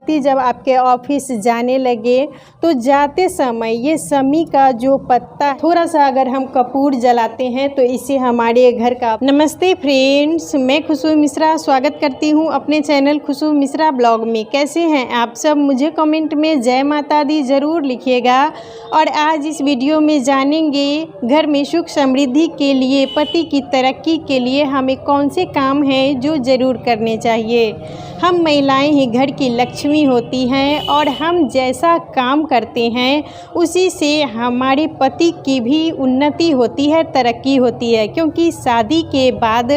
पति जब आपके ऑफिस जाने लगे तो जाते समय ये शमी का जो पत्ता थोड़ा सा अगर हम कपूर जलाते हैं तो इससे हमारे घर का। नमस्ते फ्रेंड्स, मैं खुशबू मिश्रा स्वागत करती हूँ अपने चैनल खुशबू मिश्रा ब्लॉग में। कैसे हैं आप सब? मुझे कमेंट में जय माता दी ज़रूर लिखिएगा। और आज इस वीडियो में जानेंगे घर में सुख समृद्धि के लिए, पति की तरक्की के लिए हमें कौन से काम हैं जो ज़रूर करने चाहिए। हम महिलाएं ही घर की लक्ष्मी होती हैं और हम जैसा काम करते हैं उसी से हमारे पति की भी उन्नति होती है, तरक्की होती है। क्योंकि शादी के बाद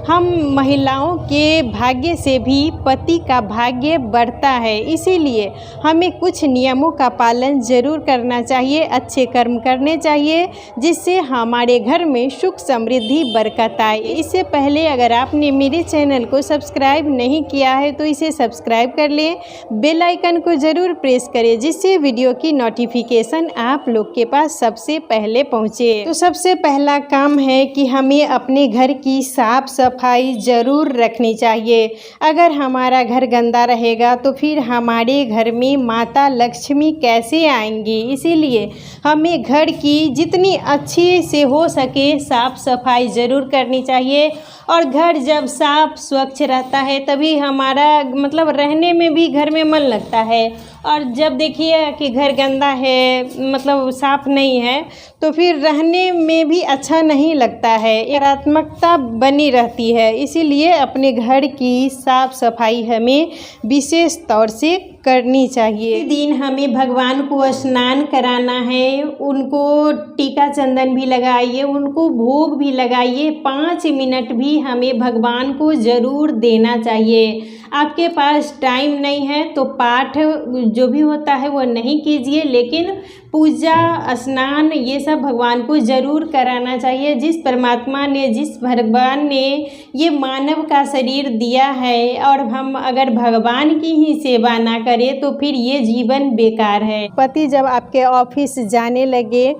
हम महिलाओं के भाग्य से भी पति का भाग्य बढ़ता है। इसीलिए हमें कुछ नियमों का पालन ज़रूर करना चाहिए, अच्छे कर्म करने चाहिए जिससे हमारे घर में सुख समृद्धि बरकत आए। इससे पहले अगर आपने मेरे चैनल को सब्सक्राइब नहीं किया है तो इसे सब्सक्राइब कर लें, बेल आइकन को ज़रूर प्रेस करें जिससे वीडियो की नोटिफिकेशन आप लोग के पास सबसे पहले पहुंचे। तो सबसे पहला काम है कि हमें अपने घर की साफ सफाई ज़रूर रखनी चाहिए। अगर हमारा घर गंदा रहेगा तो फिर हमारे घर में माता लक्ष्मी कैसे आएंगी। इसीलिए हमें घर की जितनी अच्छी से हो सके साफ सफाई ज़रूर करनी चाहिए। और घर जब साफ स्वच्छ रहता है तभी हमारा मतलब रहने में भी घर में मन लगता है। और जब देखिए कि घर गंदा है, मतलब साफ नहीं है, तो फिर रहने में भी अच्छा नहीं लगता है, नकारात्मकता बनी रहती है। इसीलिए अपने घर की साफ सफाई हमें विशेष तौर से करनी चाहिए। इस दिन हमें भगवान को स्नान कराना है, उनको टीका चंदन भी लगाइए, उनको भोग भी लगाइए। 5 मिनट भी हमें भगवान को ज़रूर देना चाहिए। आपके पास टाइम नहीं है तो पाठ जो भी होता है वो नहीं कीजिए, लेकिन पूजा स्नान ये सब भगवान को ज़रूर कराना चाहिए। जिस परमात्मा ने, जिस भगवान ने ये मानव का शरीर दिया है और हम अगर भगवान की ही सेवा ना करें तो फिर ये जीवन बेकार है। पति जब आपके ऑफिस जाने लगे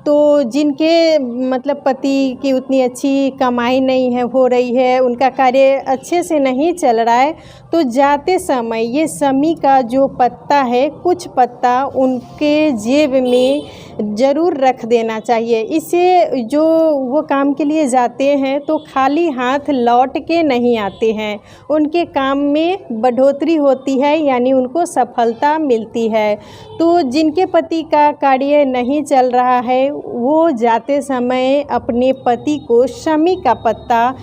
तो जिनके मतलब पति की उतनी अच्छी कमाई नहीं है हो रही है, उनका कार्य अच्छे से नहीं चल रहा है, तो जाते समय ये शमी का जो पत्ता है, कुछ पत्ता उनके जेब में ज़रूर रख देना चाहिए। इससे जो वो काम के लिए जाते हैं तो खाली हाथ लौट के नहीं आते हैं, उनके काम में बढ़ोतरी होती है, यानी उनको सफलता मिलती है। तो जिनके पति का कार्य नहीं चल रहा है वो जाते समय अपने पति को शमी का पत्ता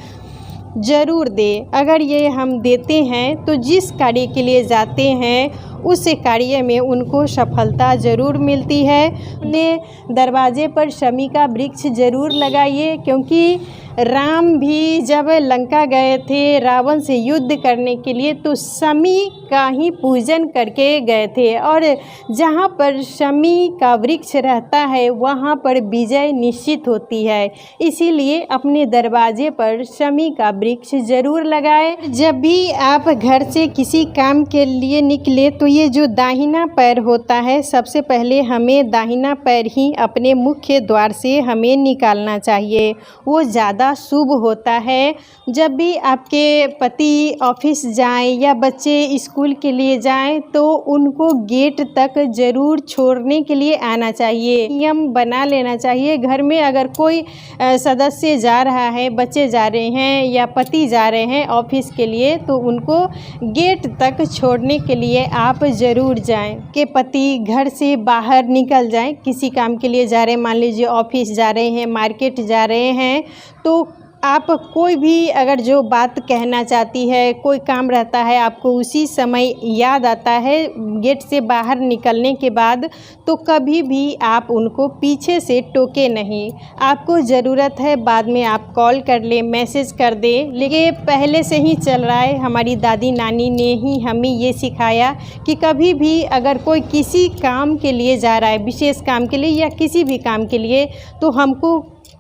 ज़रूर दे। अगर ये हम देते हैं तो जिस कार्य के लिए जाते हैं उस कार्य में उनको सफलता ज़रूर मिलती है। अपने दरवाजे पर शमी का वृक्ष ज़रूर लगाइए, क्योंकि राम भी जब लंका गए थे रावण से युद्ध करने के लिए तो शमी का ही पूजन करके गए थे। और जहाँ पर शमी का वृक्ष रहता है वहाँ पर विजय निश्चित होती है। इसीलिए अपने दरवाजे पर शमी का वृक्ष ज़रूर लगाएं। जब भी आप घर से किसी काम के लिए निकले तो ये जो दाहिना पैर होता है, सबसे पहले हमें दाहिना पैर ही अपने मुख्य द्वार से हमें निकालना चाहिए, वो ज़्यादा शुभ होता है। जब भी आपके पति ऑफिस जाएं या बच्चे स्कूल के लिए जाएं तो उनको गेट तक ज़रूर छोड़ने के लिए आना चाहिए। नियम बना लेना चाहिए। घर में अगर कोई सदस्य जा रहा है, बच्चे जा रहे हैं या पति जा रहे हैं ऑफिस के लिए, तो उनको गेट तक छोड़ने के लिए आप ज़रूर जाएं। कि पति घर से बाहर निकल जाएं, किसी काम के लिए जा रहे हैं, मान लीजिए ऑफिस जा रहे हैं, मार्केट जा रहे हैं, तो आप कोई भी अगर जो बात कहना चाहती है, कोई काम रहता है आपको उसी समय याद आता है गेट से बाहर निकलने के बाद, तो कभी भी आप उनको पीछे से टोके नहीं। आपको ज़रूरत है बाद में आप कॉल कर लें, मैसेज कर दें, लेकिन पहले से ही चल रहा है। हमारी दादी नानी ने ही हमें ये सिखाया कि कभी भी अगर कोई किसी काम के लिए जा रहा है, विशेष काम के लिए या किसी भी काम के लिए, तो हमको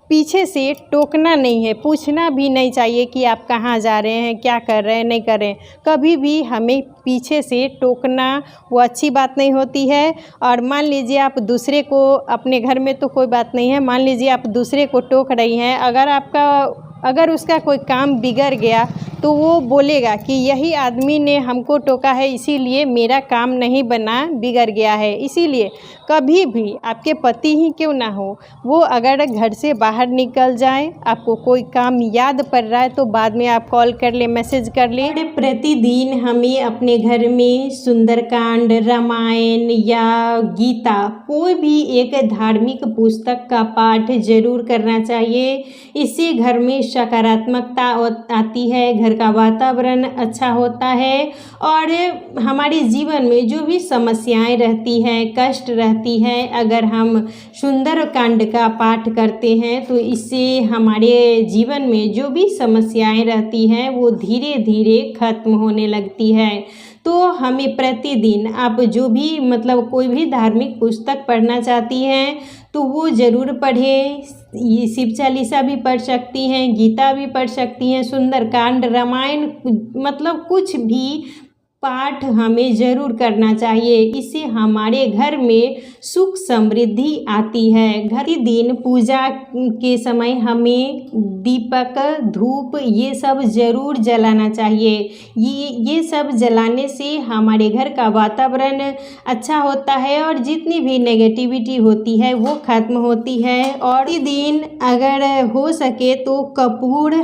पीछे से टोकना नहीं है, पूछना भी नहीं चाहिए कि आप कहाँ जा रहे हैं, क्या कर रहे हैं, नहीं कर रहे हैं। कभी भी हमें पीछे से टोकना वो अच्छी बात नहीं होती है। और मान लीजिए आप दूसरे को, अपने घर में तो कोई बात नहीं है, मान लीजिए आप दूसरे को टोक रही हैं, अगर आपका अगर उसका कोई काम बिगड़ गया तो वो बोलेगा कि यही आदमी ने हमको टोका है, इसीलिए मेरा काम नहीं बना, बिगड़ गया है। इसीलिए कभी भी आपके पति ही क्यों ना हो, वो अगर घर से बाहर निकल जाए, आपको कोई काम याद पड़ रहा है तो बाद में आप कॉल कर ले, मैसेज कर ले। प्रतिदिन हमें अपने घर में सुंदरकांड, रामायण या गीता, कोई भी एक धार्मिक पुस्तक का पाठ जरूर करना चाहिए। इससे घर में सकारात्मकता आती है, घर का वातावरण अच्छा होता है और हमारे जीवन में जो भी समस्याएं रहती हैं, कष्ट रहती हैं, अगर हम सुंदरकांड का पाठ करते हैं तो इससे हमारे जीवन में जो भी समस्याएं रहती हैं वो धीरे धीरे खत्म होने लगती है। तो हमें प्रतिदिन आप जो भी मतलब कोई भी धार्मिक पुस्तक पढ़ना चाहती हैं तो वो ज़रूर पढ़ें। ये शिव चालीसा भी पढ़ सकती हैं, गीता भी पढ़ सकती हैं, सुंदरकांड, रामायण, मतलब कुछ भी पाठ हमें ज़रूर करना चाहिए। इससे हमारे घर में सुख समृद्धि आती है। घर के दिन पूजा के समय हमें दीपक, धूप ये सब ज़रूर जलाना चाहिए। ये सब जलाने से हमारे घर का वातावरण अच्छा होता है और जितनी भी नेगेटिविटी होती है वो खत्म होती है। और दिन अगर हो सके तो कपूर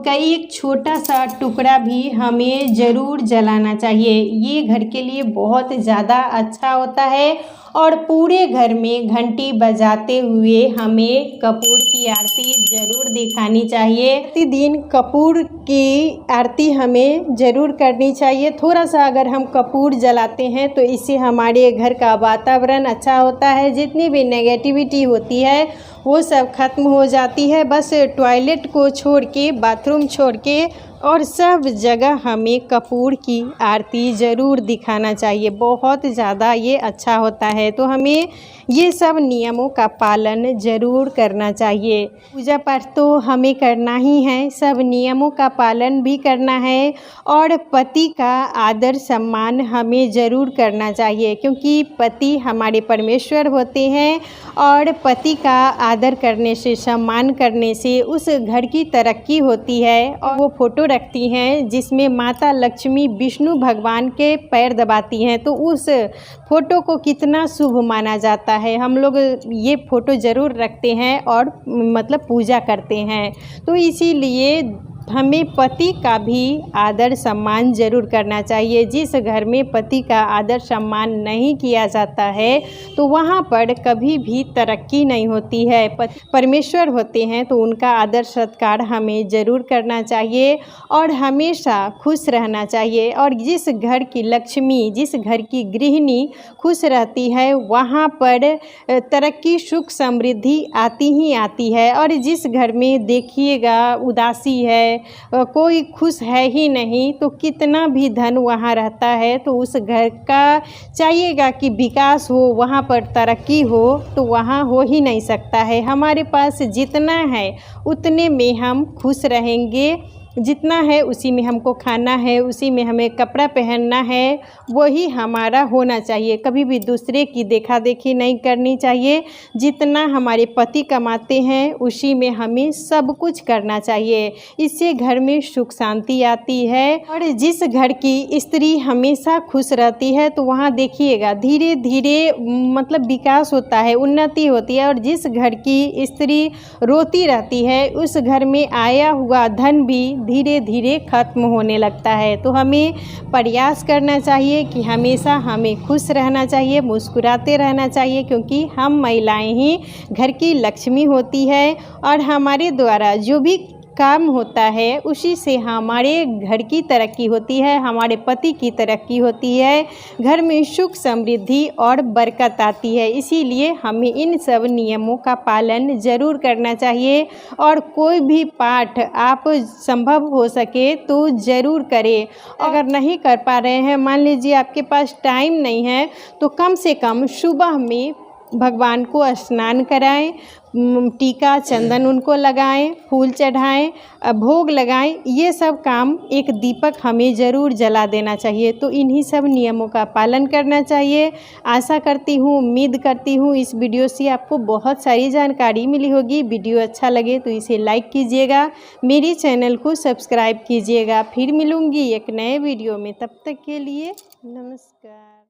का एक छोटा सा टुकड़ा भी हमें ज़रूर जलाना चाहिए। ये घर के लिए बहुत ज़्यादा अच्छा होता है और पूरे घर में घंटी बजाते हुए हमें कपूर की आरती ज़रूर दिखानी चाहिए। प्रतिदिन कपूर की आरती हमें ज़रूर करनी चाहिए। थोड़ा सा अगर हम कपूर जलाते हैं तो इससे हमारे घर का वातावरण अच्छा होता है, जितनी भी नेगेटिविटी होती है वो सब खत्म हो जाती है। बस टॉयलेट को छोड़ के, बाथरूम छोड़ के और सब जगह हमें कपूर की आरती ज़रूर दिखाना चाहिए। बहुत ज़्यादा ये अच्छा होता है। तो हमें ये सब नियमों का पालन ज़रूर करना चाहिए। पूजा पाठ तो हमें करना ही है, सब नियमों का पालन भी करना है और पति का आदर सम्मान हमें ज़रूर करना चाहिए, क्योंकि पति हमारे परमेश्वर होते हैं और पति का आदर करने से, सम्मान करने से उस घर की तरक्की होती है। और वो फोटो रखती हैं जिसमें माता लक्ष्मी विष्णु भगवान के पैर दबाती हैं, तो उस फोटो को कितना शुभ माना जाता है। हम लोग ये फ़ोटो ज़रूर रखते हैं और मतलब पूजा करते हैं। तो इसीलिए हमें पति का भी आदर सम्मान ज़रूर करना चाहिए। जिस घर में पति का आदर सम्मान नहीं किया जाता है तो वहाँ पर कभी भी तरक्की नहीं होती है। परमेश्वर होते हैं तो उनका आदर सत्कार हमें ज़रूर करना चाहिए और हमेशा खुश रहना चाहिए। और जिस घर की लक्ष्मी, जिस घर की गृहिणी खुश रहती है वहाँ पर तरक्की, सुख, समृद्धि आती ही आती है। और जिस घर में देखिएगा उदासी है, कोई खुश है ही नहीं, तो कितना भी धन वहाँ रहता है तो उस घर का चाहिएगा कि विकास हो, वहाँ पर तरक्की हो, तो वहाँ हो ही नहीं सकता है। हमारे पास जितना है उतने में हम खुश रहेंगे, जितना है उसी में हमको खाना है, उसी में हमें कपड़ा पहनना है, वही हमारा होना चाहिए। कभी भी दूसरे की देखा देखी नहीं करनी चाहिए। जितना हमारे पति कमाते हैं उसी में हमें सब कुछ करना चाहिए। इससे घर में सुख शांति आती है। और जिस घर की स्त्री हमेशा खुश रहती है तो वहाँ देखिएगा धीरे धीरे मतलब विकास होता है, उन्नति होती है। और जिस घर की स्त्री रोती रहती है उस घर में आया हुआ धन भी धीरे धीरे खत्म होने लगता है। तो हमें प्रयास करना चाहिए कि हमेशा हमें खुश रहना चाहिए, मुस्कुराते रहना चाहिए, क्योंकि हम महिलाएं ही घर की लक्ष्मी होती है और हमारे द्वारा जो भी काम होता है उसी से हमारे घर की तरक्की होती है, हमारे पति की तरक्की होती है, घर में सुख समृद्धि और बरकत आती है। इसीलिए हमें इन सब नियमों का पालन ज़रूर करना चाहिए। और कोई भी पाठ आप संभव हो सके तो ज़रूर करें। अगर नहीं कर पा रहे हैं, मान लीजिए आपके पास टाइम नहीं है, तो कम से कम सुबह में भगवान को स्नान कराएं, टीका चंदन उनको लगाएं, फूल चढ़ाएं, भोग लगाएं। ये सब काम एक दीपक हमें ज़रूर जला देना चाहिए। तो इन्हीं सब नियमों का पालन करना चाहिए। आशा करती हूँ, उम्मीद करती हूँ इस वीडियो से आपको बहुत सारी जानकारी मिली होगी। वीडियो अच्छा लगे तो इसे लाइक कीजिएगा, मेरे चैनल को सब्सक्राइब कीजिएगा। फिर मिलूँगी एक नए वीडियो में, तब तक के लिए नमस्कार।